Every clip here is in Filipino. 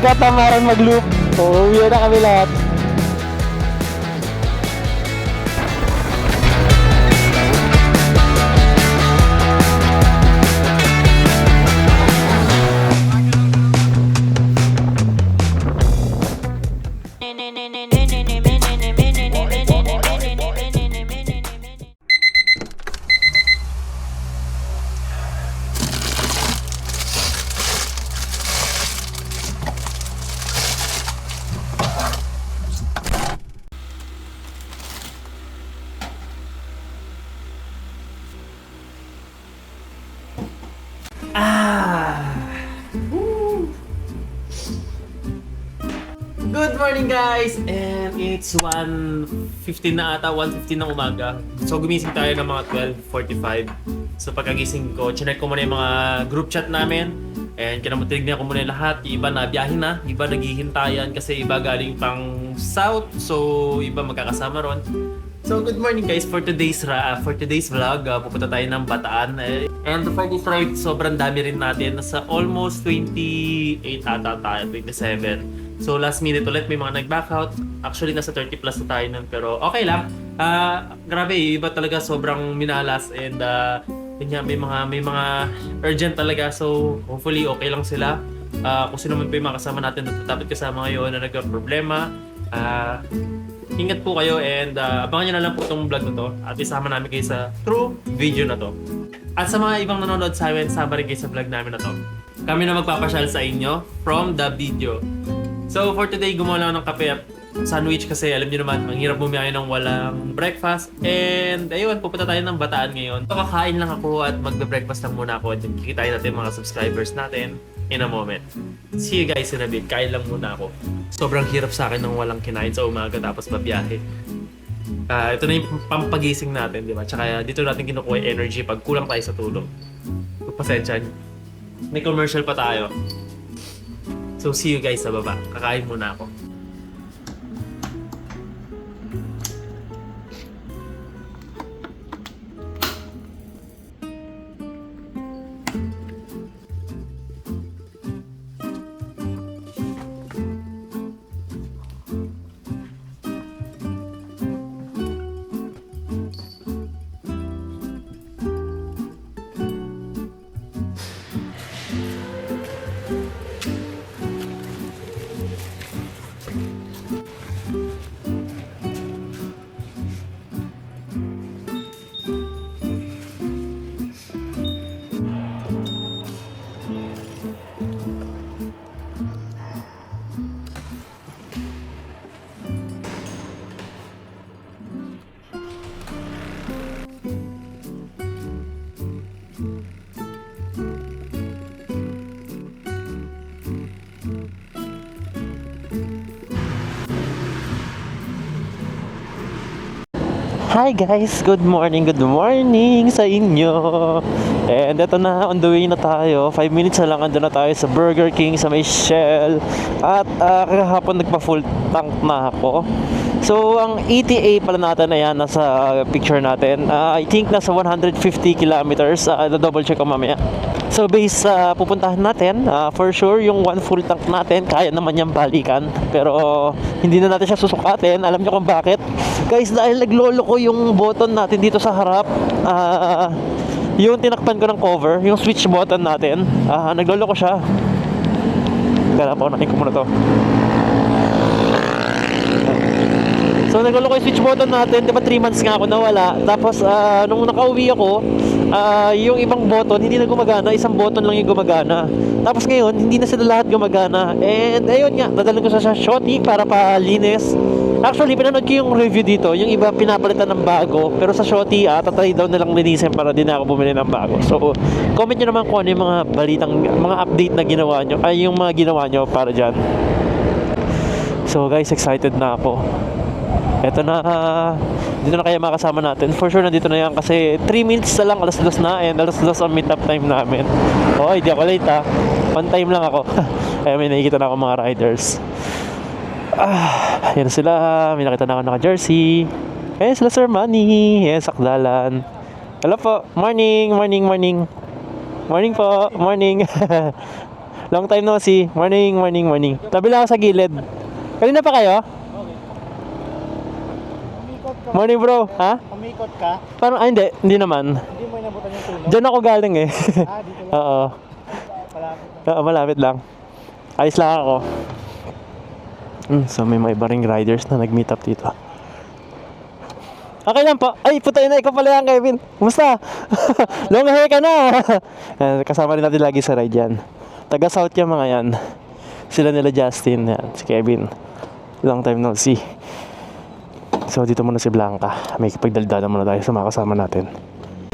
Katamaran mag-loop. Uuwi na kami lahat. Good morning guys! And it's 1:15 na ata, 1:15 ng umaga. So gumising tayo ng mga 12:45. So pagkagising ko, chinek ko muna yung mga group chat namin. And kinamutignan ko muna yung lahat. Yung iba na biyahe na, iba naghihintayan kasi iba galing pang south. So iba magkakasama ron. So good morning guys, for today's vlog, pupunta tayo ng Bataan. And for this ride, sobrang dami rin natin. Nasa almost 28 ata tayo, 27. So last minute ulit may mga nag-back out. Actually nasa 30 plus na tayo nun, pero okay lang. Grabe, iba talaga sobrang minalas and yun nga, may mga urgent talaga. So hopefully okay lang sila. Kung sino man pa yung mga kasama natin na dapat kasama ngayon na nagka-problema, ingat po kayo and abangan nyo na lang po itong vlog na to at isama namin kayo sa true video na to. At sa mga ibang nanonood sa amin, sama rin kayo sa vlog namin na to. Kami na magpapasyal sa inyo from the video. So for today, gumawa lang ng kape at sandwich kasi alam niyo naman, ang hirap bumiyahe ng walang breakfast. And ayun, pupunta tayo ng Bataan ngayon. So kakain lang ako at magbe-breakfast lang muna ako at kikitain natin mga subscribers natin in a moment. See you guys in a bit. Kain lang muna ako. Sobrang hirap sa akin ng walang kinain sa umaga tapos babiyahe. Ito na yung pampagising natin, di ba? Tsaka dito natin kinukuha yung energy pag kulang tayo sa tulog. Pasensya niyo. May commercial pa tayo. So see you guys sa baba. Kakain muna ako. Hi guys! Good morning sa inyo! And eto na, on the way na tayo. 5 minutes na lang, ando na tayo sa Burger King sa may Shell. At kahapon nagpa-full tank na ako. So ang ETA pala natin, ayan, nasa picture natin. I think nasa 150 kilometers. Double check ko mamaya. So based sa pupuntahan natin, for sure yung one full tank natin kaya naman niyang balikan. Pero hindi na natin siya susukatin. Alam niyo kung bakit? Guys, dahil naglolo ko yung button natin dito sa harap. Yung tinakpan ko ng cover, yung switch button natin, naglolo ko siya. Kaya pa, unahin ko muna to. So naglolo ko yung switch button natin. Diba 3 months nga ako nawala. Tapos nung nakauwi ako, yung ibang button hindi na gumagana. Isang button lang yung gumagana. Tapos ngayon, hindi na sila lahat gumagana. And ayun nga, dadalhin ko sa Shopee para palinis. Actually, pinanood ko yung review dito. Yung iba pinapalitan ng bago. Pero sa Shopee, tatry daw nilang linisin para din ako bumili ng bago. So, comment nyo naman kung ano yung mga balitang, mga update na ginawa nyo. Ay, yung mga ginawa nyo para dyan. So guys, excited na ako. Eto na, dito na kaya makasama natin. For sure, nandito na yan kasi 3 minutes na lang, alas 2 na. And alas 2 ang meet up time namin. Okay, di ako late ha. On time lang ako. Kaya may nakikita na ako mga riders. Yan sila. May nakita na ako naka-jersey. Ayan sila Sir Manny. Ayan, Sakdalan. Hello po. Morning. Morning po. Morning. Long time no see. Morning, morning, morning. Tabi lang ako sa gilid. Kanina pa kayo? Umikot ka. Morning bro. Ha? Umikot ka. Parang, hindi. Hindi naman. Hindi mo inabutan yung tulog. Diyan ako galing eh. Dito lang. Oo. Palapit lang. Oo, malapit lang. Ayos lang ako. So may mga iba ring riders na nag-meet up dito. Okay lang po. Ay, putay na. Ikaw pala yan, Kevin. Kumusta? Long hair ka na. Kasama rin natin lagi sa ride yan. Taga South yung mga yan. Sila nila Justin. Yan. Si Kevin. Long time no see. So dito muna si Blanca. May pagdaldala muna tayo sa mga kasama natin.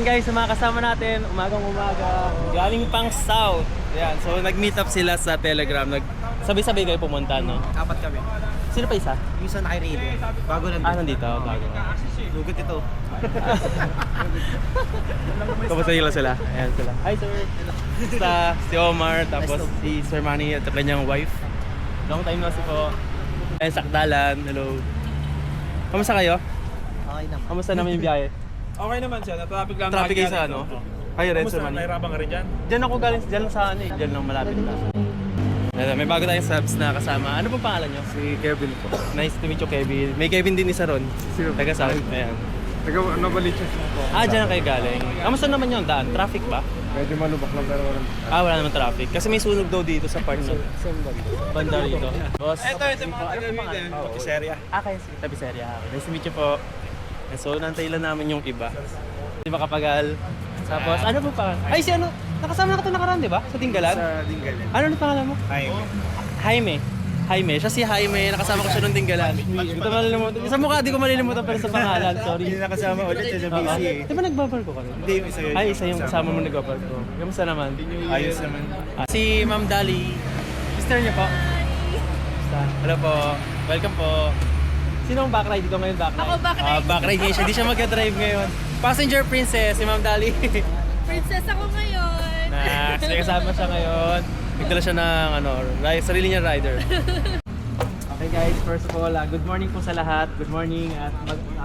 Guys, sa mga kasama natin, umagang umaga, galing pang South. Yan. So nag-meet up sila sa Telegram. Sabay-sabay kayo pumunta, no? Apat kami. Sino pa isa? Yung isa naka-radio. Bago lang. Nandito. Bago. Lugot ito. Kamusta nila sila? Ayan sila. Hi sir! Basta si Omar, tapos si Sir Manny at kanyang wife. Long time no see po. Ayan, Sakdalan. Hello. Kamusta kayo? Okay naman. Kamusta naman yung biyahe? Okay naman siya, na-traffic lang. Traffic kayo sa ano? Kayo rin, Sir Kumusta? Manny? Nahirapan ka rin dyan? Diyan ako galing, diyan lang sa ano eh. Diyan lang malapit lang. Ayan, may bago tayong subs na kasama. Ano pong pangalan nyo? Si Kevin po. Nice to meet you, Kevin. May Kevin din isa ron. Sino? Taga South. Ayan. Nabaliches mo po. Diyan na kayo galing. Kamusta naman yung daan? Traffic ba? Medyo malubak lang pero walang... Wala naman traffic. Kasi may sunog daw dito sa part na banda rito. Boss. Ito yung mga taga-meeting. Pakiserya. Kayo si Tabiseria. Nice to meet you po. And so, nantay lang namin yung iba. Di ba Kapagal? Tapos, ano po pa? Ay, si ano? Nakasama na ka ito nakaraan, di ba? Sa Tinggalan? Sa Dingalan. Ano na pangalan mo? Jaime. Jaime. Siya si Jaime. Nakasama ko siya nung Tinggalan. Ito malilimutan. Sa mukha, di ko malilimutan pero sa pangalan. Sorry. Hindi nakasama ulit sa BC eh. Di ba nagbabar ko ka rin? Hindi yung isa yun. Ay, isa yung kasama mo nagbabar ko. Kamusta naman? Ayos naman. Si Ma'am Dali. Sister niya po. Basta. Hello po. Welcome po. Sino ang backride dito ngayon? Backride? Ako, backride. Backride ngayon siya. Di siya mag-drive ngayon. Passenger princess, si Ma'am Dali. Princess ako ngayon. May kasama siya ngayon. Nagdala siya ng sarili niya rider. Okay guys, first of all, good morning po sa lahat. Good morning at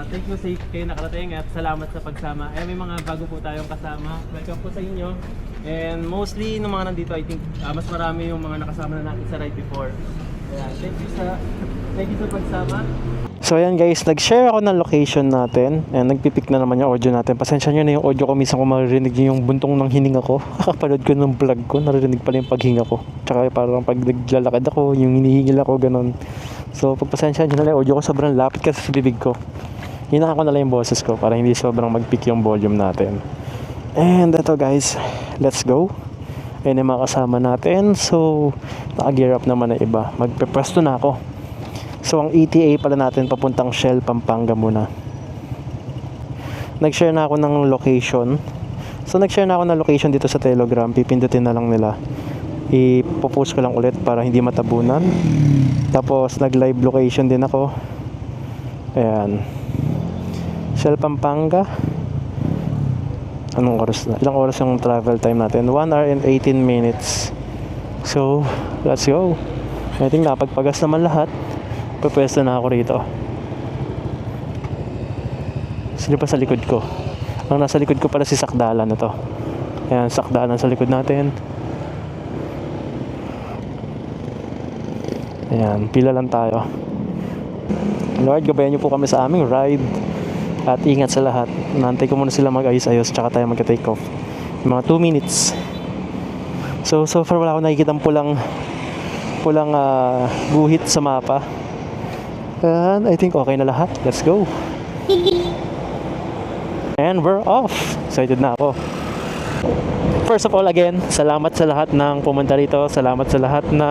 thank you sa kayo nakarating at salamat sa pagsama. May mga bago po tayong kasama. Welcome po sa inyo. And mostly ng mga nandito, I think mas marami yung mga nakasama na natin sa ride before. Ayan, thank you sa pagsama. So ayan guys, nag-share ako ng location natin and nagpipick na naman yung audio natin. Pasensya nyo na yung audio ko, minsan ko maririnig yung buntong ng hininga ko. Kakapanood ko ng vlog ko, naririnig pala yung paghinga ko. Tsaka parang pag naglalakad ako, yung hinihingil ako, ganun. So pagpasensya nyo na lang yung audio ko, sobrang lapit kasi sa bibig ko. Hinaan ko na lang yung boses ko para hindi sobrang mag-pick yung volume natin. And eto guys, let's go. Ayan yung mga kasama natin. So naka-gear up naman na iba. Magpe-presto na ako. So ang ETA pala natin papuntang Shell, Pampanga muna. Nag-share na ako ng location. So nag-share na ako ng location dito sa Telegram. Pipindutin na lang nila. Ipopost ko lang ulit para hindi matabunan. Tapos nag-live location din ako. Ayan. Shell, Pampanga. Anong oras na? Ilang oras yung travel time natin? 1 hour and 18 minutes. So, let's go. I think napagpagas naman lahat. Pupwesto na ako rito. Sino pa sa likod ko? Ang nasa likod ko pala si Sakdalan na to. Ayan, Sakdalan sa likod natin. Ayan, pila lang tayo. Lord, gabayan niyo po kami sa aming ride. At ingat sa lahat. Nantay ko muna sila mag-ayos-ayos tsaka tayo mag-take off. Mga 2 minutes. So far wala akong nakikitang pulang guhit sa mapa. And I think okay na lahat. Let's go. And we're off. Excited na ako. First of all, again, salamat sa lahat ng pumunta rito. Salamat sa lahat na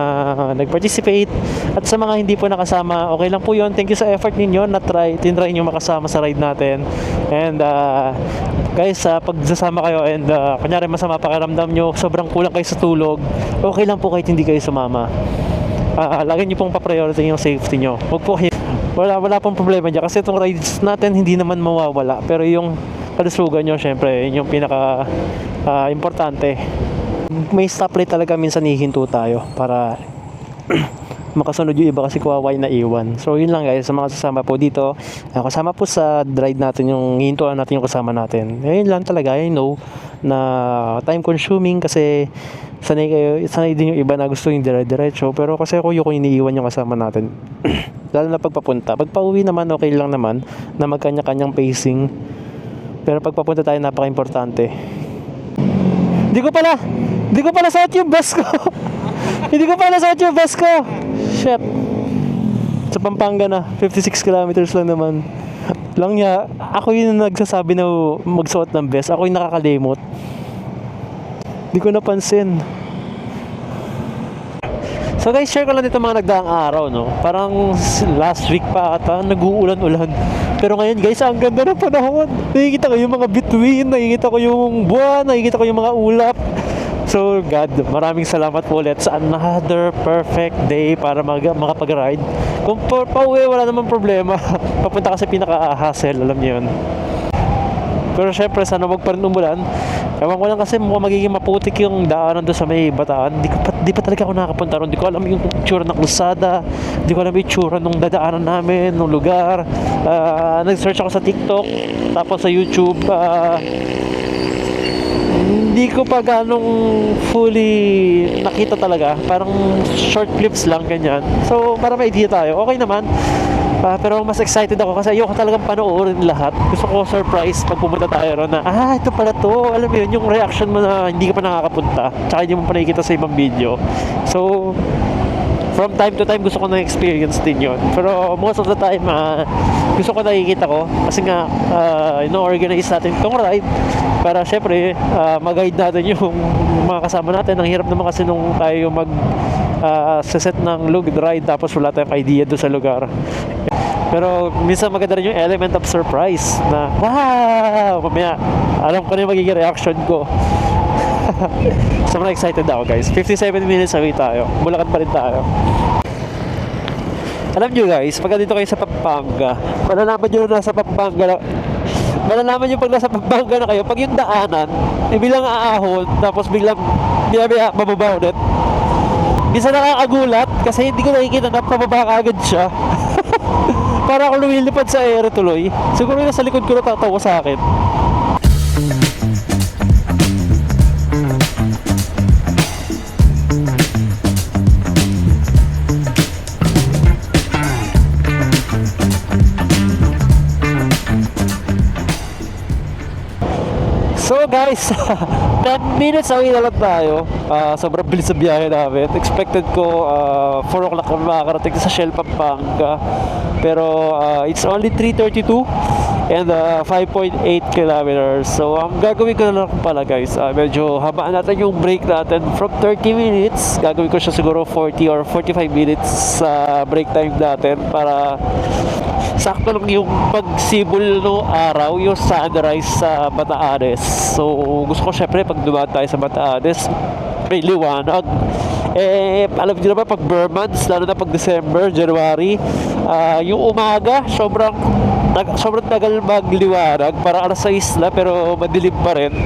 nag-participate. At sa mga hindi po nakasama, okay lang po yun. Thank you sa effort ninyo na tinry nyo makasama sa ride natin. And guys, pag sasama kayo and kunyari masama pakiramdam nyo, sobrang kulang kayo sa tulog, okay lang po kahit hindi kayo sumama. Lagi nyo pong pa-priority yung safety nyo. Wala pong problema dyan kasi itong rides natin hindi naman mawawala, pero yung kalusugan nyo syempre yun yung pinaka importante. May stoplight talaga, minsan hihinto tayo para makasunod yung iba kasi kawawa na iwan. So yun lang guys, sa mga sasama po dito, kasama po sa ride natin yung hihintuan natin yung kasama natin. Yun lang talaga, I know na time consuming kasi sanay din yung iba na gusto yung dire-diretso, pero kasi ako yung iniiwan yung kasama natin. Lalo na pagpapunta. Pagpa-uwi naman okay lang naman na magkanya-kanyang pacing. Pero pagpapunta tayo napaka-importante. Hindi ko pala suot yung vest ko. Hindi ko pala suot yung vest ko. Shit. Sa Pampanga na, 56 kilometers lang naman. Lang niya, ako yung nagsasabi na magsuot ng vest. Ako yung nakakalimot. Hindi ko napansin. So guys, share ko lang dito mga nagdaang araw, no? Parang last week pa ata, nag-uulan-ulan. Pero ngayon guys, ang ganda ng panahon. Nakikita ko yung mga bituin, nakikita ko yung buwan, nakikita ko yung mga ulap. So God, maraming salamat po ulit sa another perfect day para makapag-ride. Kung pauwi, wala namang problema. Papunta kasi pinaka-hassle, alam niyo yun. Pero syempre, sana wag pa rin umulan. Ewan ko lang kasi mukhang magiging maputik yung daanan doon sa may Bataan. Di pa talaga ako nakakapunta ron. Di ko alam yung itsura ng kalsada. Di ko alam yung itsura ng dadaanan namin, ng lugar. Nag-search ako sa TikTok, tapos sa YouTube. Hindi ko pa ganong fully nakita talaga. Parang short clips lang, ganyan. So, para may idea tayo. Okay naman. Pero mas excited ako kasi ayoko talagang panoorin lahat. Gusto ko surprise pag pumunta tayo ron na, ito pala to. Alam mo yun, yung reaction mo na hindi ka pa nakakapunta. Tsaka hindi mo pa nakikita sa ibang video. So, from time to time, gusto ko na-experience din yun. Pero most of the time, gusto ko nakikita ko. Kasi nga, ino-organize natin itong ride. Para syempre, mag-guide natin yung mga kasama natin. Ang hirap naman kasi nung tayo set ng ride tapos wala tayong idea doon sa lugar. Pero minsan maganda rin yung element of surprise na wow! Mamaya, alam ko na yung magiging reaction ko. Sobrang excited ako guys. 57 minutes away tayo. Bulacan pa rin tayo. Alam nyo guys, pagka dito kayo sa Pampanga, malalaman nyo na nasa Pampanga na, malalaman nyo pag nasa Pampanga na kayo, pag yung daanan, bilang aahon, tapos biglang mababa ulit. Minsan nakakagulat kasi hindi ko nakikita na pababa ka agad siya. Para ako lumilipad sa ere tuloy. Siguro yung nasa likod ko natatawa sa akin. So guys, 10 minutes away na lang tayo. Sobrang bilis sa biyahe namin. Expected ko 4 o'clock kami makakarating sa Shell Pampanga. Pero it's only 3:32 and 5.8 kilometers. So ang gagawin ko na lang pala guys, medyo habaan natin yung break natin from 30 minutes. Gagawin ko siya siguro 40 or 45 minutes sa break time natin para sakto lang yung pagsibol no araw, yung sunrise sa Batanes. So gusto ko syempre pag dumaan tayo sa Batanes may liwanag. Alam niyo naman pag bare months, lalo na pag December, January, yung umaga sobrang tagal magliwanag, parang alas 6 na pero madilim pa rin.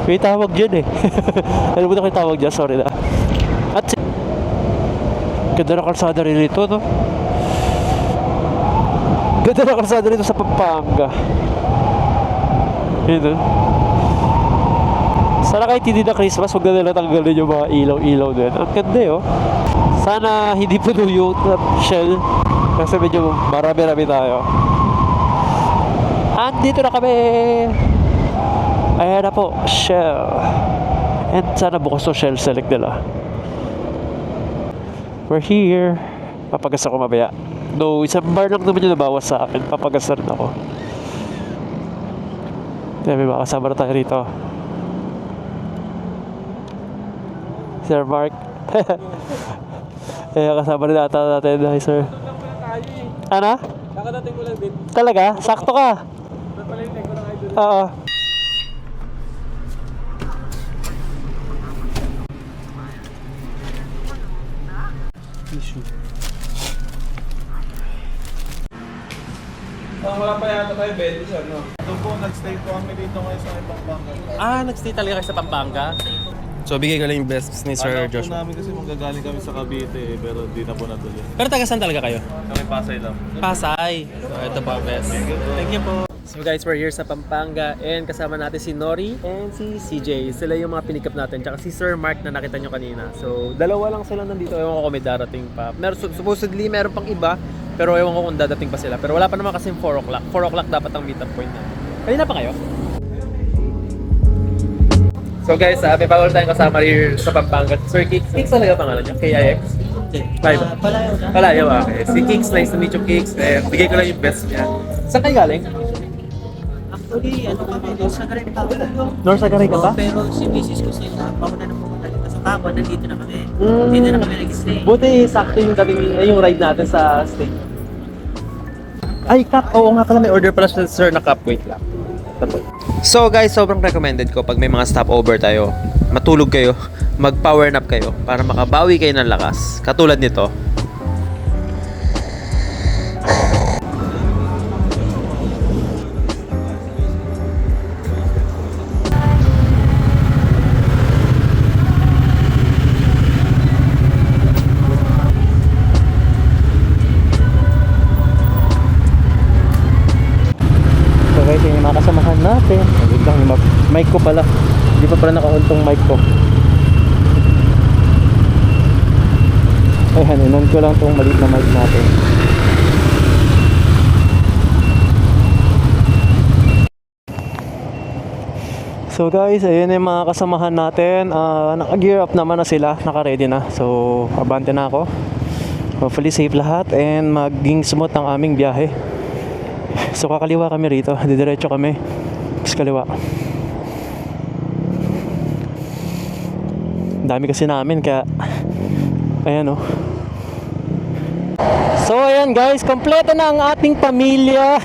May tawag dyan alam mo na kayo tawag dyan, sorry na. At ganda na kalsada rin ito, no? Ganda na kalsada rito sa Pampanga. Yun, no? Sana kahit hindi na Christmas, huwag na nila tanggalin yung mga ilaw-ilaw din. Ang ganda, oh. Sana hindi puno yung Shell. Kasi medyo marami-rami tayo. Andito na kami! Ayan na po, Shell. And sana bukas to Shell select nila. We're here. Papagas ako mamaya. No, isang bar lang naman yung nabawas sa akin. Papagas na rin ako. Kaya may makasama na tayo rito. Sir Mark. Kasama rin ata natin. Hi, sir. Ano? Nakadating ko lang din. Talaga? Sakto ka. Napalintay ko lang ay doon. Oo. Tissue. Wala pa yata tayo bed sa ano. Doon po, nag-stay po kami dito ngayon sa Pampanga. Nag-stay talaga kayo sa Pampanga? So, bigay ko lang yung best ni Sir Akala po Joshua. namin kasi manggagaling kami sa Cavite pero di na po natuloy. Pero taga saan talaga kayo? Kami Pasay lang. Pasay. So, ito po ang best. Thank you po. So guys, we're here sa Pampanga and kasama natin si Nori and si CJ. Sila yung mga pinikap natin. Tsaka si Sir Mark na nakita nyo kanina. So, dalawa lang sila nandito. Ewan ko kung may darating pa. Supposedly, meron pang iba. Pero ewan ko kung dadating pa sila. Pero wala pa naman kasi 4 o'clock. 4 o'clock dapat ang meet up point na. Kanina pa kayo? So guys, may bago tayong kasama here sa Pampanga. Sir Kicks. Kicks talaga pangalan niya? KIX? Palayo na. Palayo, okay. Si Kicks, nice to meet you, Kicks. Bigay ko lang yung best niya. Saan kayo galing? Actually, ano kami, North Sagaray pa. North Sagaray ka ba? Pero si Mrs. ko sila, pauna na pumunta dito sa Pagua, nandito na kami. Dito na kami nag-stay. Buti sakto yung yung ride natin sa state. Ay, cup. Oo nga pala, may order pala siya, sir, na cup. Wait lang. So guys, sobrang recommended ko pag may mga stopover tayo, matulog kayo, mag-power nap kayo para makabawi kayo ng lakas. Katulad nito. Okay, ito yung mga kasamahan natin. Wait lang, yung mic ko pala. Hindi pa pala naka-on tong mic ko. Ayan, inon ko lang tong maliit na mic natin. So guys, ayun yung mga kasamahan natin. Naka-gear up naman na sila, naka-ready na. So, abante na ako. Hopefully safe lahat and maging smooth ang aming biyahe. So kakaliwa kami rito, didiretso kami. Tapos kaliwa. Dami kasi namin kaya ayan oh. So ayan guys, kompleto na ang ating pamilya.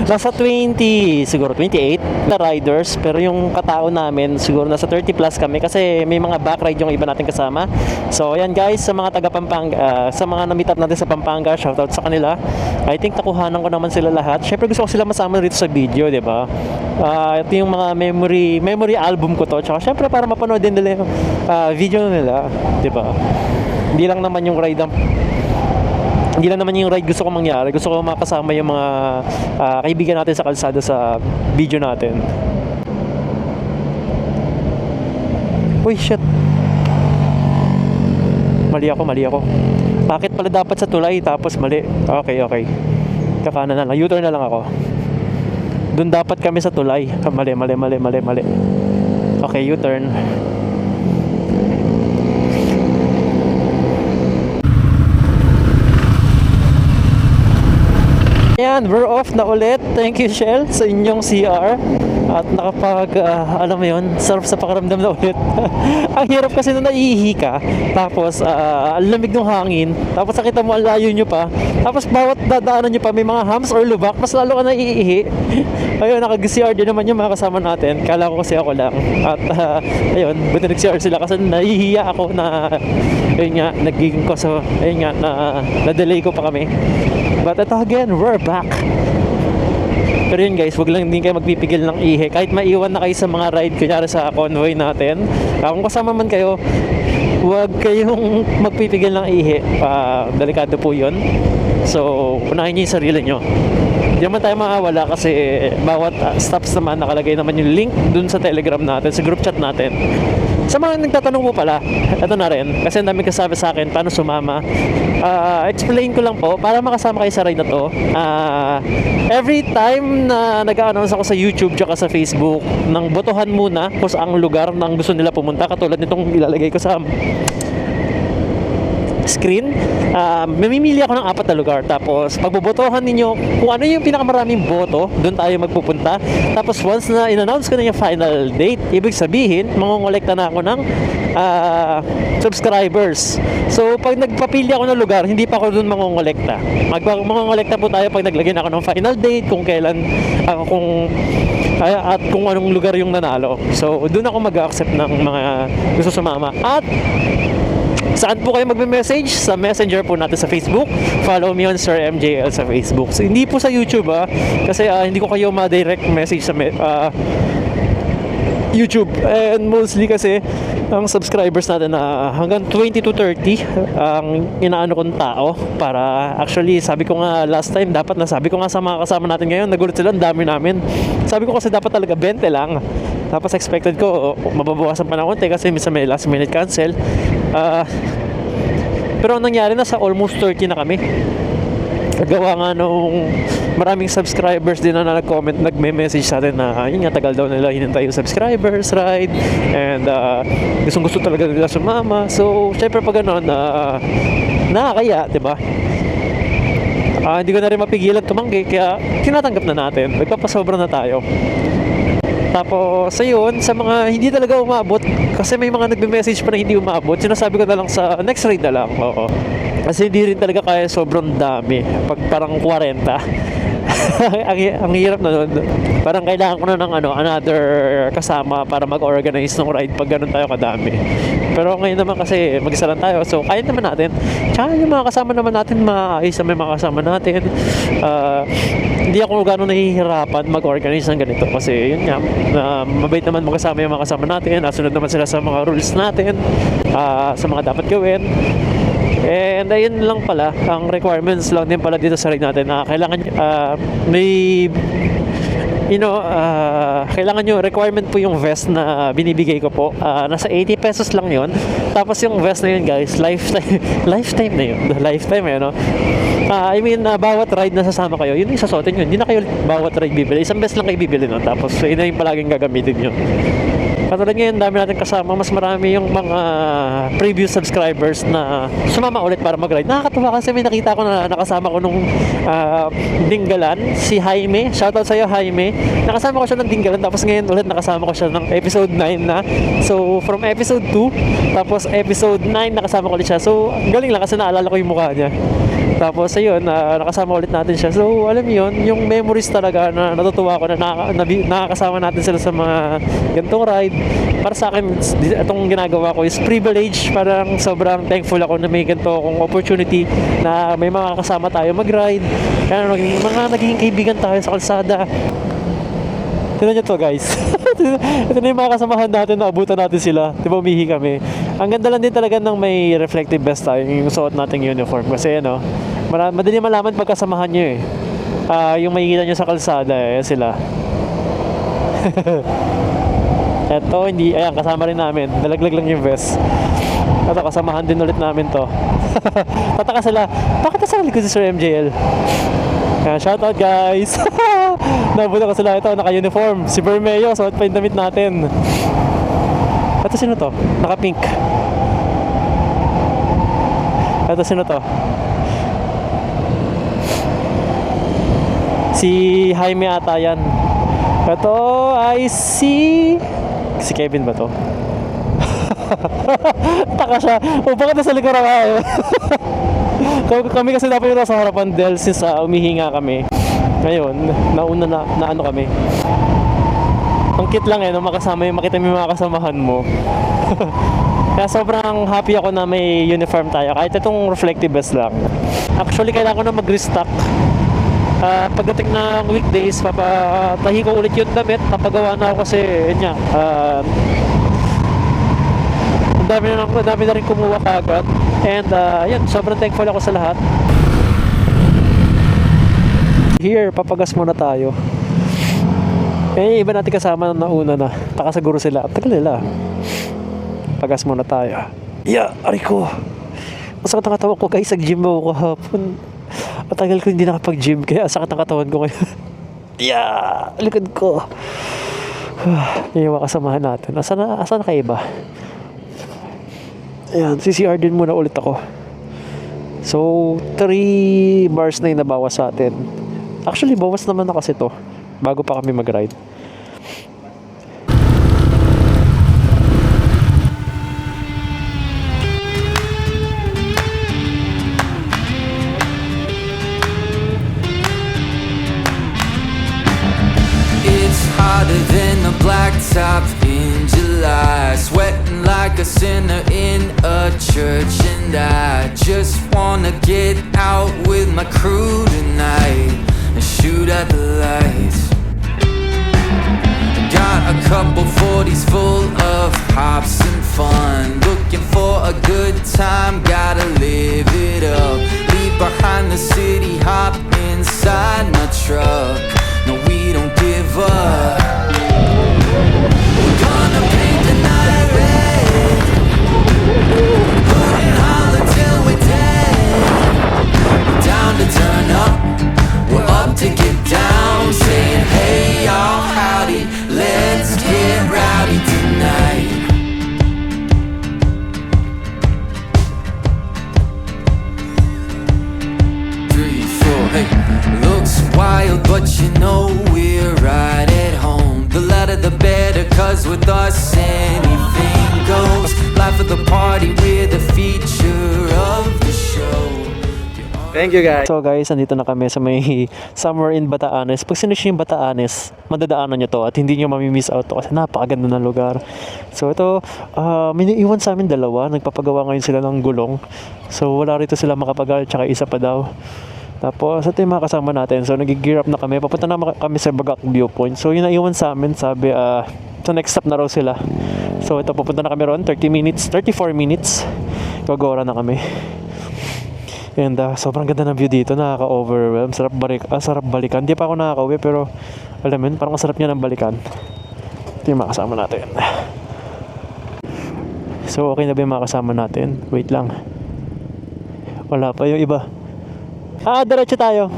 Nasa 20, siguro 28 na riders. Pero yung katao namin, siguro nasa 30 plus kami. Kasi may mga back ride yung iba natin kasama. So ayan guys, sa mga taga Pampanga, sa mga na-meet up natin sa Pampanga, shoutout sa kanila. I think nakuhanan ko naman sila lahat. Syempre gusto ko sila masama rito sa video, di ba? Ito yung mga memory album ko to. Tsaka syempre para mapanood din nila yung video nila, di ba? Hindi lang naman yung ride gusto ko mangyari. Gusto ko makasama yung mga kaibigan natin sa kalsada sa video natin. Uy, shit. Mali ako. Bakit pala dapat sa tulay tapos mali? Okay. Kakanan na lang. U-turn na lang ako. Doon dapat kami sa tulay. Mali. Okay, U-turn. Ayan, we're off na ulit. Thank you, Shell, sa inyong CR. At nakapag, alam mo yun, sarap sa pakiramdam na ulit. Ang hirap kasi na naiihi ka. Tapos, ang lamig ng hangin. Tapos nakita mo, ang layo nyo pa. Tapos bawat dadaanan nyo pa, may mga humps or lubak. Mas lalo ka naiihi. Ayun, naka-CR din naman yung mga kasama natin. Kala ko kasi ako lang. At, ayun, buti nag-CR sila kasi nahihiya ako na, ayun nga, nagiging ko. So, ayun nga, na-delay ko pa kami. But ito again, we're back. Pero yun guys, wag lang din kayo magpipigil ng ihi. Kahit maiwan na kayo sa mga ride, kunyari sa convoy natin. Kung kasama man kayo, wag kayong magpipigil ng ihi. Delikado po yun. So, unahin nyo yung sarili nyo. Hindi naman tayo makawala kasi bawat stops naman nakalagay naman yung link dun sa Telegram natin, sa group chat natin. Sa mga nagtatanong po pala, ito na rin, kasi ang dami kasabi sa akin paano sumama. Explain ko lang po, para makasama kayo sa ride na to. Every time na nag-a-announce ako sa YouTube tsaka sa Facebook, nang botohan muna kung saang lugar nang gusto nila pumunta, katulad nitong ilalagay ko sa screen, mamimili ako ng 4 na lugar. Tapos pagbobotohan ninyo kung ano yung pinakamaraming boto, doon tayo magpupunta. Tapos once na in-announce ko na yung final date, ibig sabihin mangongolekta na ako ng subscribers. So pag nagpapili ako ng lugar, hindi pa ako doon mangongolekta. Mangongolekta po tayo pag naglagay na ako ng final date, kung kailan at kung anong lugar yung nanalo. So doon ako mag-accept ng mga gusto sumama. At saan po kayo magme-message? Sa messenger po natin sa Facebook. Follow me on Sir MJL sa Facebook. So, hindi po sa YouTube kasi hindi ko kayo ma-direct message sa YouTube. And mostly kasi ang subscribers natin na hanggang 20 to 30 ang inaano kong tao para actually sabi ko nga last time dapat nasabi ko nga sa mga kasama natin ngayon, nagulat sila, ang dami namin. Sabi ko kasi dapat talaga 20 lang. Tapos expected ko mababawasan pa ng konti kasi minsan may last minute cancel. Pero ang nangyari na sa almost 30 na kami. Gawa nga nung maraming subscribers din na nag-comment, nagme-message sa atin na yun nga, tagal daw nila hinintay yung subscribers ride and gustong gusto talaga nila sumama. So syempre pag gano'n nakakaya, diba? Hindi ko na rin mapigilan tumanggi kaya tinatanggap na natin, nagpapasobra na tayo. Tapos ayun, sa mga hindi talaga umabot, kasi may mga nagme-message pa na hindi umabot, sinasabi ko na lang sa next ride na lang. Oo. Kasi hindi rin talaga kaya, sobrang dami. Pag parang 40. ang hirap na nun. Parang kailangan ko na ng another kasama para mag-organize ng ride pag ganun tayo kadami. Pero ngayon naman kasi mag-isa lang tayo, so kaya naman natin. Tsaka yung mga kasama naman natin, maayos na may mga kasama natin. Hindi ako gano'n nahihirapan mag-organize ng ganito kasi yun nga, mabait naman magkasama yung mga kasama natin, nasunod naman sila sa mga rules natin, sa mga dapat gawin. And ayun lang pala, ang requirements lang din pala dito sa ride natin na kailangan may kailangan nyo, requirement po yung vest na binibigay ko po. Nasa 80 pesos lang yon. Tapos yung vest na yun guys, lifetime na yun. Lifetime no? I mean, bawat ride na sasama kayo, yun yung sasuotin yun. Hindi na kayo bawat ride bibili. Isang vest lang kayo bibili nun. Tapos yun na yung palaging gagamitin nyo. Katulad ngayon, dami natin kasama, mas marami yung mga previous subscribers na sumama ulit para mag-ride. Nakakatuwa kasi may nakita ko na nakasama ko nung Dinggalan, si Jaime. Shoutout sa'yo, Jaime. Nakasama ko siya ng Dinggalan, tapos ngayon ulit nakasama ko siya ng episode 9 na. So, from episode 2, tapos episode 9, nakasama ko ulit siya. So, galing lang kasi naalala ko yung mukha niya. Tapos ayun, nakasama ulit natin siya. So alam mo yun, yung memories talaga na natutuwa ko na nakakasama natin sila sa mga ganitong ride. Para sa akin, itong ginagawa ko is privilege. Parang sobrang thankful ako na may ganito akong opportunity na may mga kasama tayo mag-ride. Kaya mga naging kaibigan tayo sa kalsada. Tignan nyo to guys. Ito na yung mga kasamahan natin, naabutan natin sila. Diba umihi kami. Ang ganda lang din talaga ng may reflective vest tayo, yung suot nating uniform. Kasi madali malaman pagkasamahan nyo eh. Yung makikita nyo sa kalsada sila. Eto, ayan, kasama rin namin. Nalaglag lang yung vest. Ito, kasamahan din ulit namin to. Tataka sila, bakit nasa likod si Sir MJL? Shoutout guys. Nabuta ko sila, ito, naka-uniform. Si Bermeo, suot pa yung damit natin. Ito, sino to? Naka-pink. Ito, sino to? Si Jaime ata yan. Ito ay si Kevin ba to? Taka siya. O bakit nasa likuran ako? Kami kasi dapat yung sa harapan dahil since umihinga kami. Ngayon, nauna na ano kami. Ang cute lang no, makasama yung makita mo yung mga kasamahan mo. Kaya sobrang happy ako na may uniform tayo. Kahit itong reflective vest lang. Actually, kailangan ko na mag-restock. Pagdating ng weekdays, papatahi ko ulit yung damit. Papagawa na ako kasi, yun nga, ang dami na rin kumuha kagad. And, yun, sobrang thankful ako sa lahat. Here, papagas muna tayo. Iba natin kasama na nauna na. Takasaguro sila. Tagal nila. Pagas muna tayo. Aray ko. Masakit ang katawan ko guys. Nag-gym ako kahapon. Matagal ko hindi nakapag-gym. Kaya sakit ang katawan ko ngayon. Likod ko. Yung mga kasamahan natin. Asan na kayo ba? Ayan, CCR din muna ulit ako. So, 3 bars na yung nabawas sa atin. Actually, bawas naman na kasi to bago pa kami mag-ride. It's hotter than a blacktop in July, sweating like a sinner in a church, and I just wanna get out with my crew tonight and shoot at the lights. Got a couple 40s Cause with us anything goes. Life of the party, we're the feature of the show. Thank you guys. So guys, andito na kami sa may somewhere in Batanes. Pag sinush yung Batanes, madadaanan nyo to at hindi nyo mamimiss out to kasi napakaganda ng lugar. So ito, may naiwan sa amin dalawa. Nagpapagawa ngayon sila ng gulong. So wala rito sila makapagal, tsaka isa pa daw. Tapos ito yung mga kasama natin. So nag-gear up na kami. Papunta na kami sa Bagak Viewpoint. So yung naiwan sa amin, sabi sa next stop na raw sila. So ito, papunta na kami ron. 34 minutes. Gagora na kami. And sobrang ganda ng view dito, nakaka-overwhelm. Sarap balikan. Hindi pa ako nakaka-uwi pero alam mo yun, parang masarap niya ng balikan. Ito yung mga kasama natin. So okay na ba yung mga kasama natin? Wait lang. Wala pa yung iba. Diretso tayo.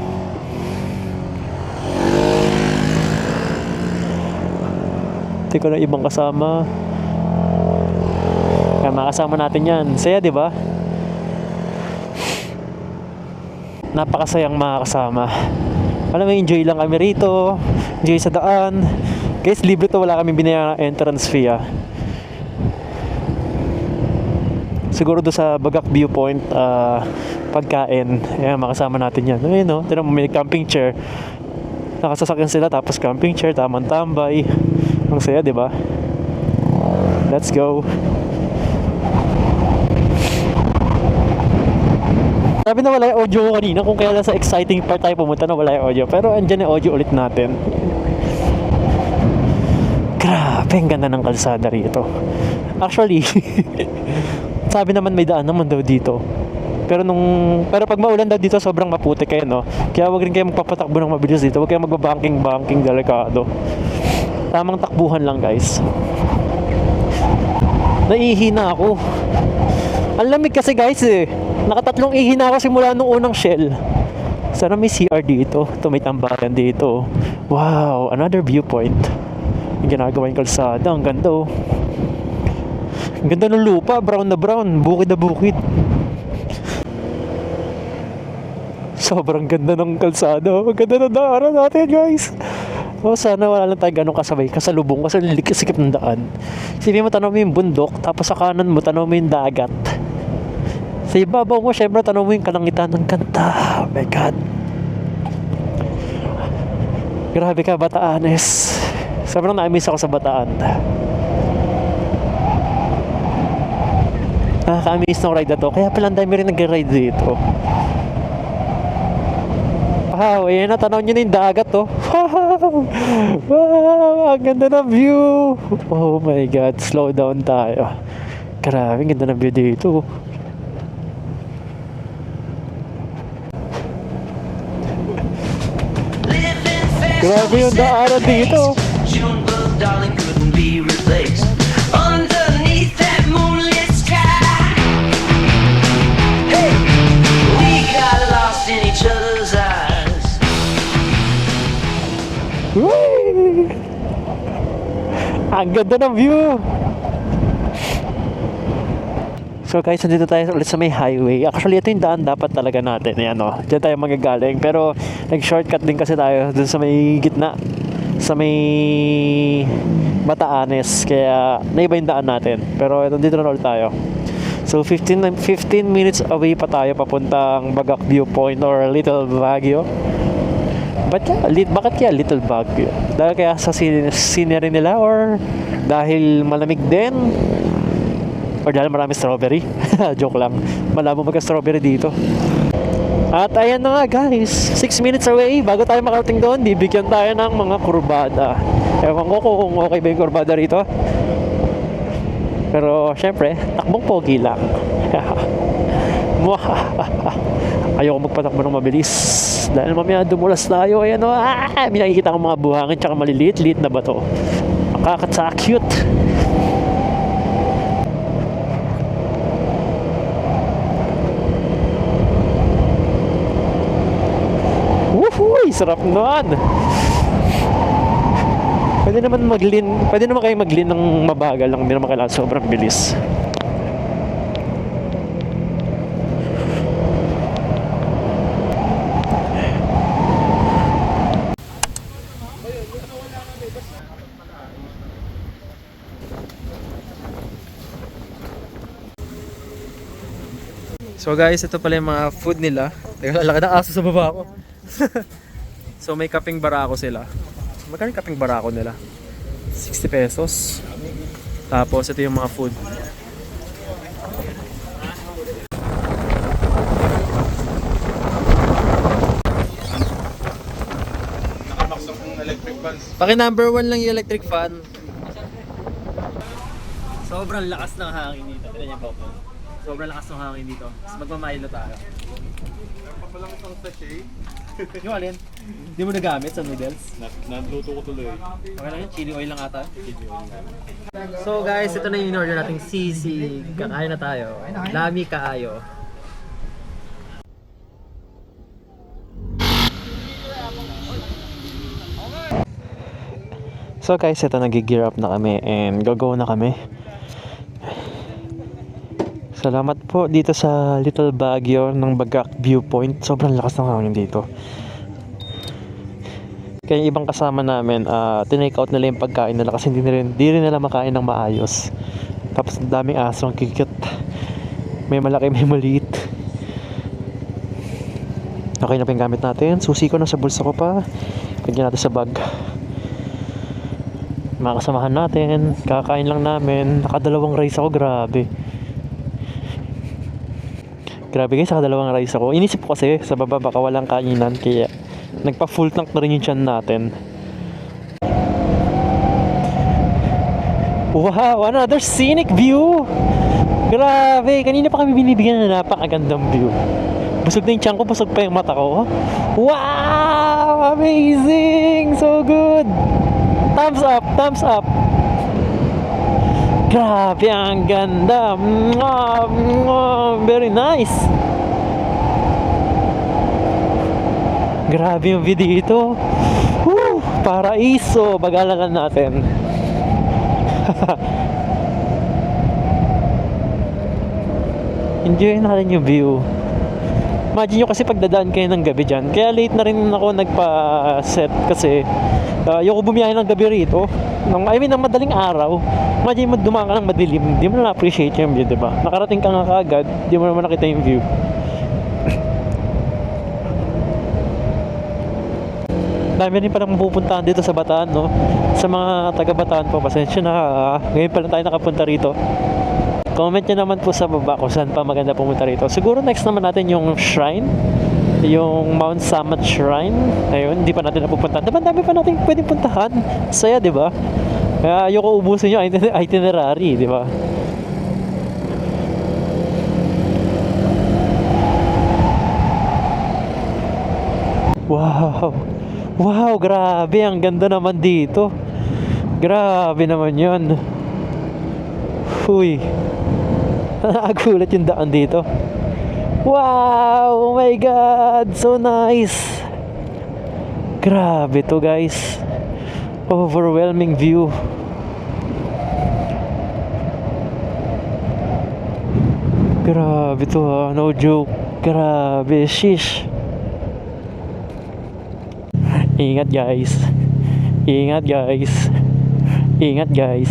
Ito ko na ibang kasama. Kaya mga kasama natin yan. Saya, di ba? Napakasayang mga kasama. Alam mo, enjoy lang kami rito. Enjoy sa daan. Guys, libre to, wala kami binayaran entrance fee. Siguro doon sa Bagak Viewpoint, pagkain. Ayan, makasama natin yan. Ayun, no? Tignan mo, may camping chair. Nakasasakyan sila, tapos camping chair, tamang tambay. Ang saya, di ba? Let's go. Sabi na wala yung audio ko kanina, kung kaya lang sa exciting part tayo pumunta na wala yung audio. Pero andyan yung audio ulit natin. Grabe, ang ganda ng kalsada rito. Actually, sabi naman may daan naman daw dito. Pero pag maulan daw dito, sobrang maputik kayo, no? Kaya wag rin kayo magpapatakbo ng mabilis dito. Wag kayo magbabanking, delikado. Tamang takbuhan lang, guys. Naihina ako. Ang lamig kasi, guys, eh. Nakatatlong ihi na ako simula nung unang shell. Sana may CR dito. Ito, may tambakan dito. Wow, another viewpoint. Yung ginagawa yung kalsada. Ang ganda, oh. Ang ganda ng lupa. Brown na brown. Bukid na bukid. Sobrang ganda ng kalsada. Ang ganda ng daanan natin, guys. Oh, sana wala lang tayo ganun kasabay. Kasalubong. Kasi sikip ng daan. Sabi mo, tanaw mo yung bundok. Tapos sa kanan mo, tanaw mo yung dagat. Sa ibabaw mo, syempre, tanong mo yung kalangitan ng ganda. Oh my God. Grabe ka, Batanes. Sobrang na-miss ako sa Bataan. Nakaka-miss ng ride na to. Kaya pala ang dami rin nag-ride dito. Wow, ayan na, tanaw nyo na yung dagat, oh. Wow! Wow! Ang ganda ng view! Oh my God, slow down tayo. Grabe, ang ganda ng view dito. Grabe yung daanan dito. Jungle, darling, couldn't be replaced. Underneath that moonlit sky, hey, we got lost in each other's eyes. Whee! Ang ganda ng view. So guys, nandito tayo ulit sa may highway. Actually, ito yung daan dapat talaga natin. Ayan, o. Diyan tayo magagaling. Pero nag-shortcut din kasi tayo dun sa may gitna. Sa may Batanes. Kaya naiba yung daan natin. Pero nandito na ulit tayo. So 15 minutes away pa tayo papuntang Bagak Viewpoint or Little Baguio. Bakit kaya Little Baguio? Dahil kaya sa scenery nila or dahil malamig din? Or dahil marami strawberry. Joke lang. Malabo magka-strawberry dito. At ayan na nga, guys. 6 minutes away. Bago tayo makarating doon, bibigyan tayo ng mga kurbada. Ewan ko kung okay ba yung kurbada rito. Pero syempre, takbong pogi lang. Ayoko magpatakbo ng mabilis. Dahil mamaya dumulas tayo. Ayan o. May nakikita akong mga buhangin tsaka maliliit-liit na bato. Nakaka-cute. Uy, sarap nun. Pwede naman kayo mag-lean ng mabagal lang, hindi naman kailangan sobrang bilis. So guys, ito pala yung mga food nila. Teka, laki ng aso sa baba ko. So may kaping barako sila. Magkano yung kaping barako nila? 60 pesos. Tapos ito yung mga food. Nakamaksak ng electric fans. Paki number 1 lang yung electric fan. Sobrang lakas ng hangin dito. Tignan niyo po. Sobrang lakas ng hangin dito. Tapos magmamilo tayo. Meron pa palang isang sachet. Yung alin? Hindi mo nagamit sa noodles? Nagluto ko tuloy. Okay lang yun, chili oil lang ata. So guys, ito na yung in-order nating sisig. Kakain na tayo. Lami kaayo. So guys, ito nag-gear up na kami and go na kami. Salamat po dito sa Little Baguio ng Bagak Viewpoint. Sobrang lakas ng hangin dito. Kaya ibang kasama namin, tinake out nila yung pagkain nila kasi hindi rin nila makain ng maayos. Tapos ang daming aso, ang kikit. May malaki, may maliit. Okay na pa yung gamit natin. Susi ko na sa bulsa ko pa. Lagyan natin sa bag. Mga kasamahan natin, kakain lang namin. Nakadalawang rice ako, grabe. Grabe guys, nakadalawang rice ako. Inisip ko kasi sa baba baka walang kainan, kaya nagpa full tank na rin yung tiyan natin. Wow, another scenic view! Grabe, kanina pa kami binibigyan na napakagandang view. Busog na yung tiyan ko, busog pa yung mata ko. Wow! Amazing! So good! Thumbs up! Thumbs up! Grabe, ang ganda! Mwah, mwah, very nice! Grabe yung view dito! Woo! Paraiso! Bagalan natin! Enjoy natin yung view. Imagine nyo kasi pagdadaan kayo ng gabi dyan. Kaya late na rin ako nagpa-set kasi ayoko bumiyahe ng gabi rito. I mean, ng madaling araw. Imagine mo dumaan ka ng madilim, di mo na appreciate yung view, diba? Nakarating ka nga kaagad, di mo naman nakita yung view. Dami rin palang mapupuntahan dito sa Bataan, no? Sa mga taga-Bataan po, pasensya na. Ngayon pa lang tayo nakapunta rito. Comment nyo naman po sa baba kung saan pa maganda pumunta rito. Siguro next naman natin yung shrine, yung Mount Samat Shrine. Ayun, hindi pa natin napupuntahan. Dami pa natin pwedeng puntahan. Saya, di ba? Kaya ayoko ubusin yung itinerary, di ba? Wow! Wow, grabe. Ang ganda naman dito. Grabe naman yun. Uy. Nakagulat yung daan dito. Wow! Oh my God! So nice! Grabe to guys. Overwhelming view. Grabe to ha. No joke. Grabe. Shish. Ingat guys. Ingat guys. Ingat guys.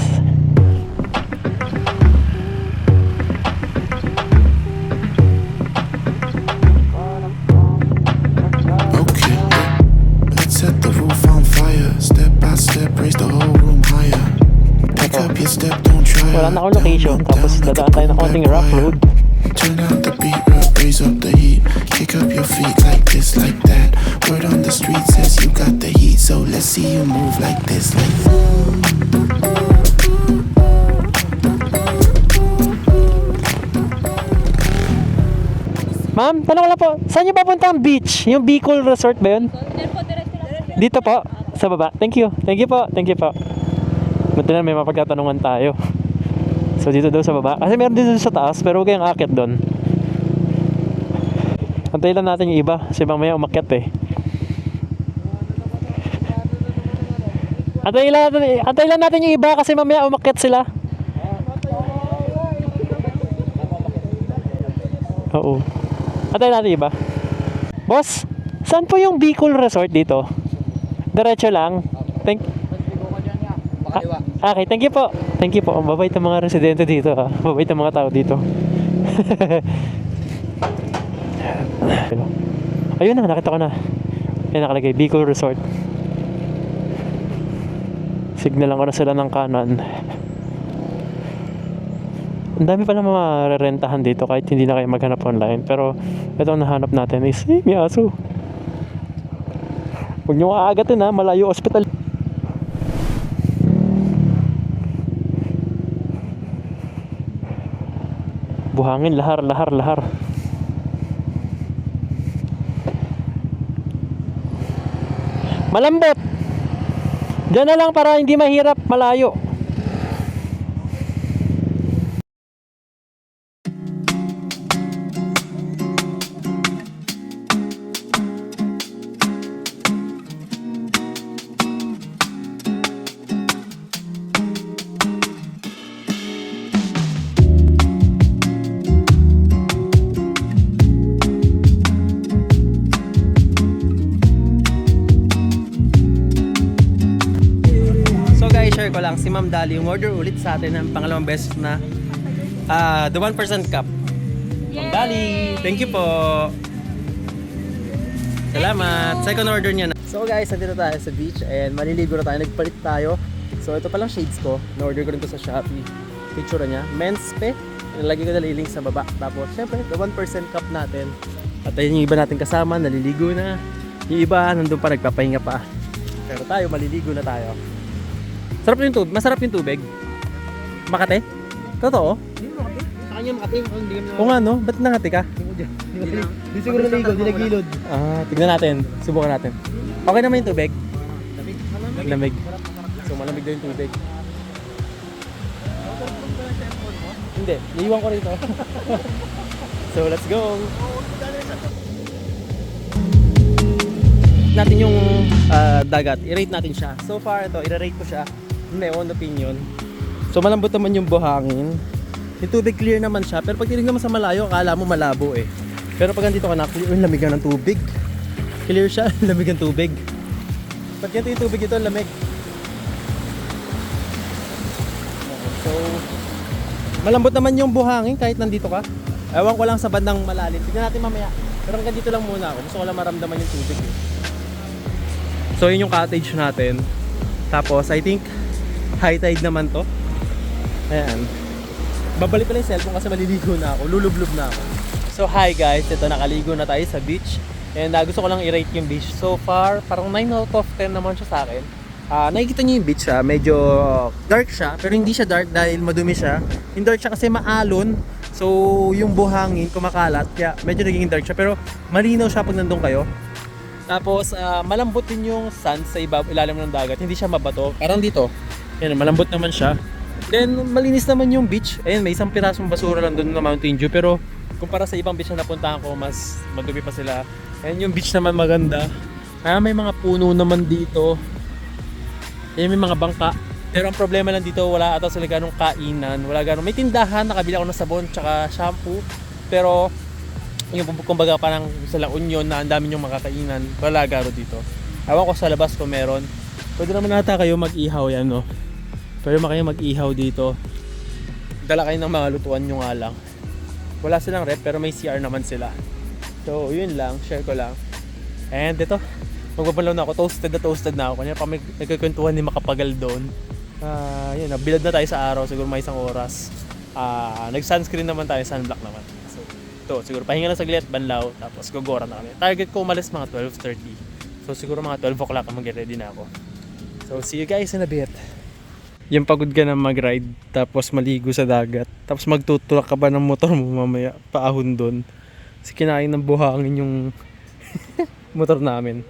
Set the roof on fire, step by step, raise the whole room higher. Pick up your step, don't try. Wala na akong location, tapos dadaan tayo ng konting rough road. Turn out the beat, raise up the heat. Kick up your feet like this, like that. Word on the street says you got the heat, so let's see you move like this, like that. Ma'am, tanong ko lang po, saan nyo papunta ang beach? Yung Bicol Resort ba yun? Dito po, sa baba. Thank you. Thank you po. Thank you po. Buti na may mapagkatanungan tayo. So dito daw sa baba. Kasi meron dito sa taas, pero huwag kayong akit doon. Antayin lang natin yung iba. Kasi mamaya umakyat eh. Antayin lang natin yung iba kasi mamaya umakyat sila. Oo. Antayin natin yung iba. Boss, saan po yung Bicol Resort dito? Diretso lang. Okay, thank you po. Thank you po. Ang babait ng mga residente dito ha. Babait ng mga tao dito. Ayun na, nakita ko na. Ayun nakalagay, Bicol Resort. Signalan ko na sila ng kanan. Ang dami pala marerentahan dito kahit hindi na kayo maghanap online. Pero ito ang nahanap natin is, may aso. Huwag nyo aagatin ha, malayo hospital. Buhangin, lahar. Malambot. Diyan na lang para hindi mahirap, malayo. So guys, share ko lang, si Ma'am Dali umorder ulit sa atin ng pangalawang beses na the 1% cup. Ma'am Dali, thank you po. Salamat. Second order niya na. So guys, nandito tayo sa beach and maliligo na tayo. Nagpalit tayo. So ito palang shades ko. Na-order ko rin to sa Shopee. Picture niya. Men's pe. Nalagay ko na link sa baba. Tapos syempre, the 1% cup natin. At ayun yung iba natin kasama, naliligo na. Yung iba, nandun pa, nagpapahinga pa. Pero tayo, maliligo na tayo. Sarap yung tubig. Masarap yung tubig. Makate? Totoo? Hindi Makati. Sa kanya Makati. Kung ano, ba't nangati ka? Di siguro naligo, di nagilod. Tignan natin. Subukan natin. Okay naman yung tubig? Lamig. So malamig daw yung tubig. Hindi, iiwan ko rito. So let's go! Natin yung dagat, i-rate natin siya. So far ito, i-rate ko siya. My own opinion. So malambot naman yung buhangin. Yung tubig clear naman siya, pero pag tinignan mo sa malayo, akala mo malabo eh. Pero pag andito ka na, clear, yung lamigan ng tubig. Clear siya, lamig ng tubig. Pag ganito yung tubig ito, lamig. So, malambot naman yung buhangin kahit nandito ka. Ewan ko lang sa bandang malalim. Tignan natin mamaya. Pero hanggang dito lang muna ako. Gusto ko lang maramdaman yung tubig eh. So yun yung cottage natin. Tapos I think high tide naman to. Ayan. Babalik pala yung cellphone kasi maliligo na ako. Lulublob na ako. So hi guys, ito nakaligo na tayo sa beach. And gusto ko lang i-rate yung beach. So far, parang 9 out of 10 naman siya sa akin. Nakikita niyo yung beach siya, medyo dark siya. Pero hindi siya dark dahil madumi siya. Yung dark siya kasi maalon. So yung buhangin kumakalat. Kaya medyo naging dark siya. Pero malinaw siya pag nandun kayo. Tapos malambot din yung sand sa ilalim ng dagat. Hindi siya mabato. Parang dito. Yan, malambot naman siya. Then malinis naman yung beach. Ayun, may isang pirasong basura lang doon na Mountain Dew. Pero kumpara sa ibang beach na napuntahan ko, mas madumi pa sila. Ayun, yung beach naman maganda. May mga puno naman dito. Ayun, may mga bangka. Pero ang problema lang dito, wala ata sila ganong kainan. Wala ganong. May tindahan, nakabili ako ng sabon tsaka shampoo. Pero yung kumbaga parang sa La Union na ang dami yung makakainan, wala garo dito. Ewan ko sa labas kung meron. Pwede naman ata kayo mag-ihaw yan, no? Pwede naman kayo mag-ihaw dito. Dala kayo ng mga lutuan nyo nga lang. Wala silang rep pero may CR naman sila. So yun lang, share ko lang. And ito, magbabalaw na ako, toasted na ako. Kanya pa may nagkakwentuhan ni Makapagal doon. Yun, bilad na tayo sa araw, siguro may isang oras. Nag-sunscreen naman tayo, sunblock naman. So siguro pahinga lang saglit, banlaw, tapos gogora na kami. Target ko umalis mga 12:30. So siguro mga 12 o'clock mag-ready na ako. So see you guys in a bit. Yung pagod ka na mag-ride, tapos maligo sa dagat, tapos magtutulak ka ba ng motor mo mamaya, paahon doon. Kasi kinain ng buhangin yung motor namin.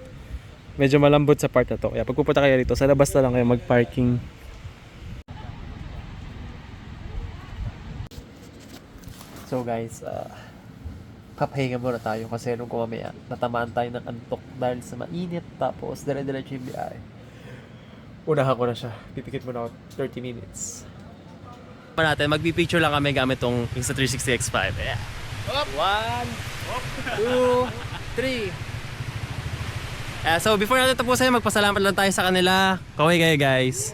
Medyo malambot sa part na to. Kaya pag pupunta kayo rito, sa labas na lang kayo mag-parking. So guys, papahinga muna tayo kasi nung kumamaya, natamaan tayo ng antok dahil sa mainit, tapos dire-diretso yung biyahe. Unahan ko na siya. Pipikit muna ako 30 minutes. Natin, magpipicture lang kami gamit tong Insta360 X5. Yeah. 1, 2, 3. So before natin tapusin, magpasalamat lang tayo sa kanila. Kaway kayo guys.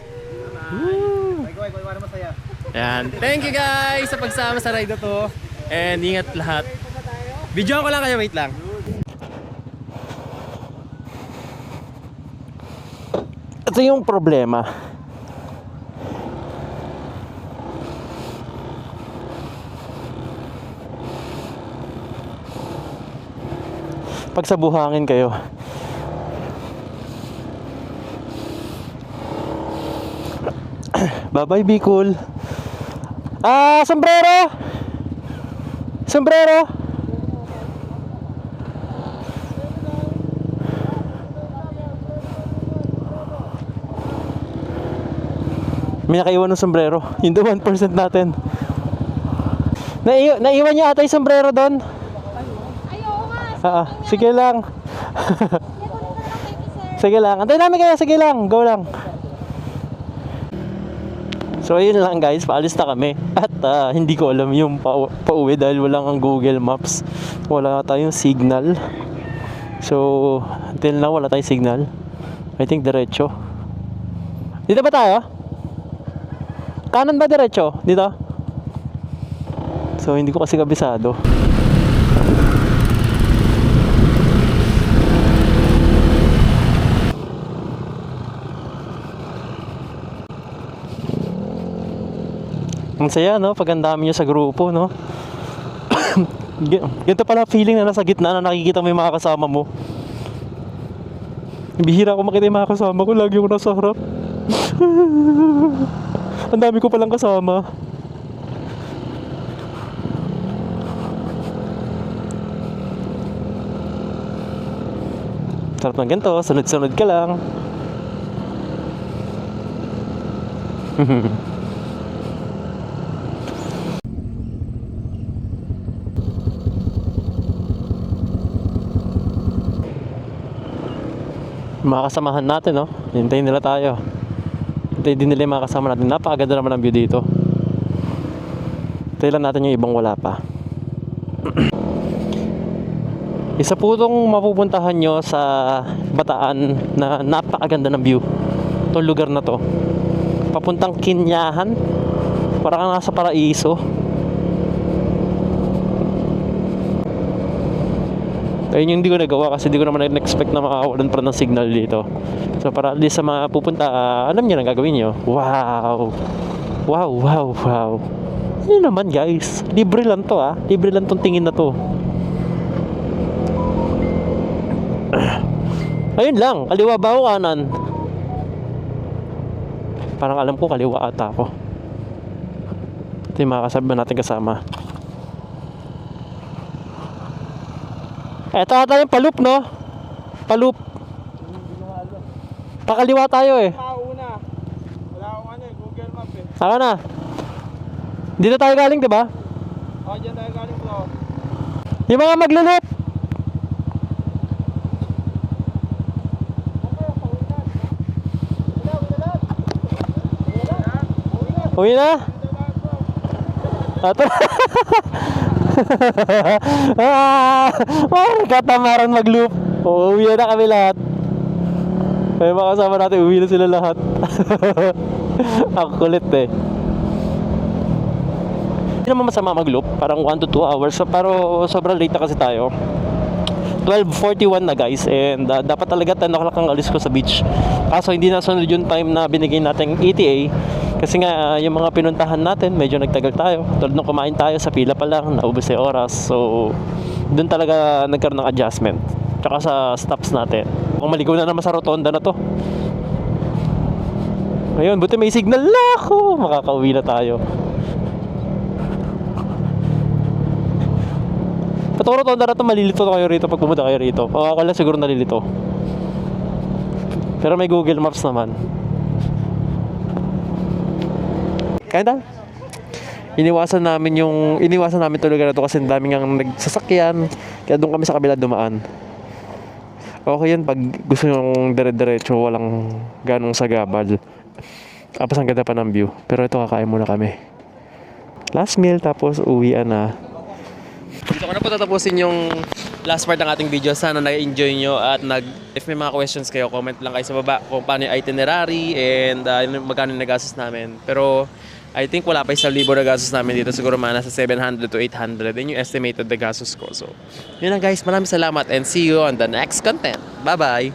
Ayan. Thank you guys sa pagsama sa ride na to. And ingat lahat. Videoan ko lang kayo, wait lang. Ito yung problema. Pag sa buhangin kayo. Bye-bye, Bicol. Sombrero! Sombrero! May nakaiwan ng sombrero. Yung the 1% natin. Naiwan niya ata yung sombrero doon. Sige lang. Sige lang. Antayin namin kayo. Sige lang. Go lang. So ayun lang guys, paalis na kami. At hindi ko alam yung pauwi dahil walang ang Google Maps. Wala tayong signal. So until now wala tayong signal. I think diretso. Dito ba tayo? Kanan ba diretso? Dito? So hindi ko kasi kabisado. Ang saya, no? Pag ang dami nyo sa grupo, no? Ganito pala feeling na nasa gitna na nakikita mo yung mga kasama mo. Bihira ko makita yung mga kasama ko. Lagi ako nasa harap. Ang dami ko palang kasama. Sarap ng ganito. Sunod-sunod ka lang. Mga kasamahan natin, no? Hintayin nila tayo. Hintayin din nila yung mga kasama natin. Napakaganda naman ang view dito. Hintayin lang natin yung ibang wala pa. Isa po itong mapupuntahan nyo sa Bataan na napakaganda ng view. Itong lugar na to. Papuntang Kinyahan. Parang kang nasa paraiso. Ayun yung hindi ko nagawa kasi hindi ko naman na-expect na makakawalan pa ng signal dito. So para at least sa mga pupunta, alam niyo ang gagawin nyo. Wow! Wow, wow, wow. Yun naman guys. Libre lang to Libre lang tong tingin na to. Ayun lang. Kaliwa ba o kanan? Parang alam ko kaliwa ata ako. Ito yung mga kasabi natin kasama. Eto ata yung palup, no? Palup. Pakaliwa tayo eh. Mauna. Wala akong Google Map eh. Saka na. Dito tayo galing, diba? Dyan tayo galing bro. Yung mga maglulop. Uwi na? Ato. Katamaran mag-loop. Uwi na kami lahat. May mga kasama natin, uwi na sila lahat. Ang kulit eh. Hindi naman masama mag-loop. Parang 1 to 2 hours. So, pero sobrang late na kasi tayo. 12:41 na guys. And dapat talaga 10 o'clock ang alis ko sa beach. Kaso hindi nasunod yung time na binigay natin ETA. Kasi nga yung mga pinuntahan natin medyo nagtagal tayo. Tulad nung kumain tayo sa pila pa lang, naubos yung oras. So doon talaga nagkaroon ng adjustment. Tsaka sa stops natin. Kung maligaw na naman sa rotonda na to. Ngayon, buti may signal na ako. Makakauwi na tayo. Patong rotonda na to, malilito kayo rito pag pumunta kayo rito. O ako lang siguro nalilito. Pero may Google Maps naman. Kaya na? Iniwasan namin talaga na to kasi ang daming ang nagsasakyan. Kaya doon kami sa kabila dumaan. Okay yan pag gusto nyong dire-diretso, walang ganong sagabal. Tapos ang ganda pa ng view. Pero ito kakain muna kami. Last meal tapos uwian na. Dito ko na po tatapusin yung last part ng ating video. Sana nag-enjoy nyo at if may mga questions kayo, comment lang kayo sa baba kung paano yung itinerary and magkano yung nagastos namin. Pero I think wala pa 1,000 na gastos namin dito. Siguro mga nasa 700 to 800. Yun yung estimated na gastos ko. So, yun lang guys. Maraming salamat and see you on the next content. Bye-bye!